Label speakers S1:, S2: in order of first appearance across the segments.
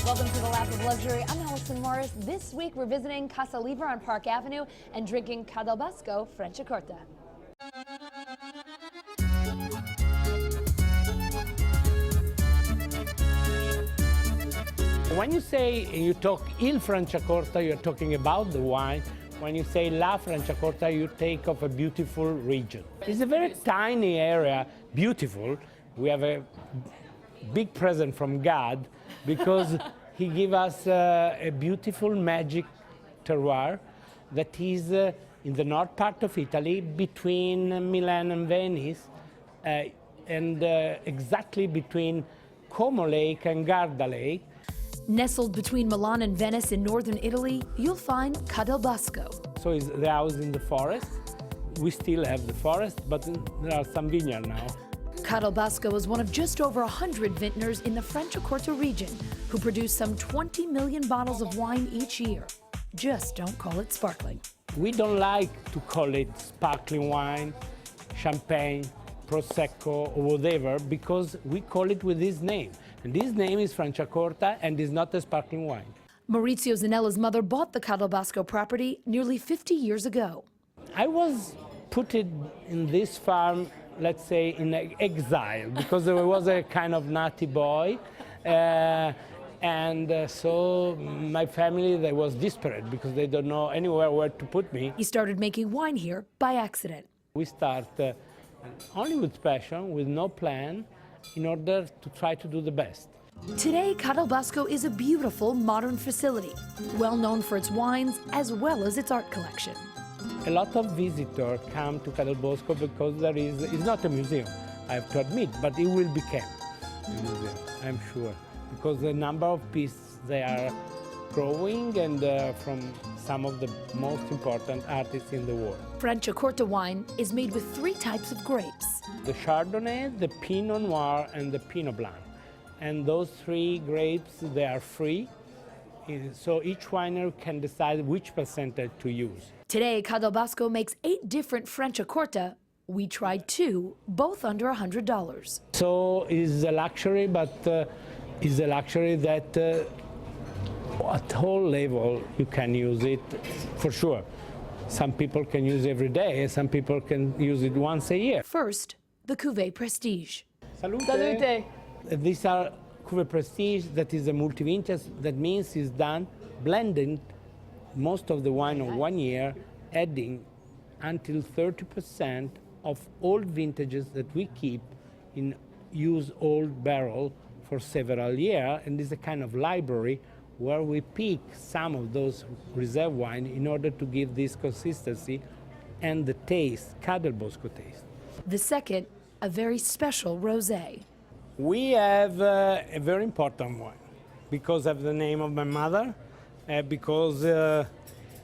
S1: Welcome to the Lap of Luxury. I'm Allison Morris. This week we're visiting Casa Lever on Park Avenue and drinking Ca del Bosco Franciacorta.
S2: When you say you talk Il Franciacorta, you're talking about the wine. When you say La Franciacorta, you take of a beautiful region. It's a very tiny area, beautiful. We have a big present from God because he gave us a beautiful magic terroir that is in the north part of Italy between Milan and Venice and exactly between Como Lake and Garda Lake.
S1: Nestled between Milan and Venice in northern Italy, you'll find Ca del Bosco.
S2: So it's the house in the forest. We still have the forest, but there are some vineyards now.
S1: Ca del Bosco is one of just over 100 vintners in the Franciacorta region who produce some 20 million bottles of wine each year. Just don't call it sparkling.
S2: We don't like to call it sparkling wine, champagne, prosecco, or whatever, because we call it with this name. And this name is Franciacorta and is not a sparkling wine.
S1: Maurizio Zanella's mother bought the Ca del Bosco property nearly 50 years ago.
S2: I was put in this farm, let's say, in exile, because I was a kind of naughty boy. So my family, they was desperate because they don't know anywhere where to put me.
S1: He started making wine here by accident.
S2: We start only with passion, with no plan, in order to try to do the best.
S1: Today, Ca del Bosco is a beautiful modern facility, well known for its wines as well as its art collection.
S2: A lot of visitors come to Ca del Bosco because it's not a museum, I have to admit, but it will become a museum, I'm sure, because the number of pieces they are growing and from some of the most important artists in the world.
S1: Franciacorta wine is made with 3 types of grapes.
S2: The Chardonnay, the Pinot Noir, and the Pinot Blanc. And those 3 grapes, they are free, so each winer can decide which percentage to use.
S1: Today, Ca del Bosco makes 8 different Franciacorta. We tried 2, both under $100.
S2: So it's a luxury, but it's a luxury that at all level you can use it for sure. Some people can use it every day, some people can use it once a year.
S1: First, the Cuvée Prestige.
S2: Salute.
S1: Salute.
S2: These are Cuvée Prestige, that is a multi-vintage, that means it's done blending most of the wine of 1 year, adding until 30% of old vintages that we keep in use old barrel for several years, and it's a kind of library where we pick some of those reserve wine in order to give this consistency and the taste, Ca del Bosco taste.
S1: The second, a very special rosé.
S2: We have a very important one because of the name of my mother, because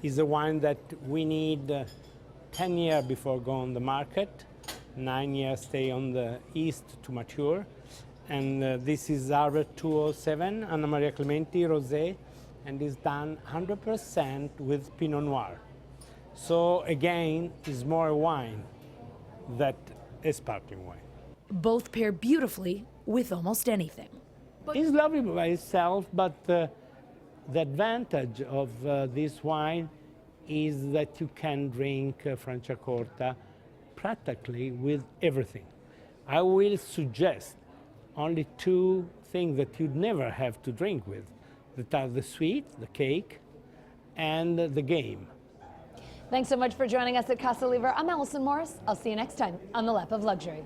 S2: it's a wine that we need 10 years before going on the market, 9 years stay on the east to mature. And this is our 207 Anna Maria Clementi Rosé, and is done 100% with Pinot Noir. So again, it's more a wine than a sparkling wine.
S1: Both pair beautifully with almost anything.
S2: It's lovely by itself, but the advantage of this wine is that you can drink Franciacorta practically with everything. I will suggest only 2 things that you'd never have to drink with, that are the sweet, the cake, and the game.
S1: Thanks so much for joining us at Casa Lever. I'm Allison Morris. I'll see you next time on the Lap of Luxury.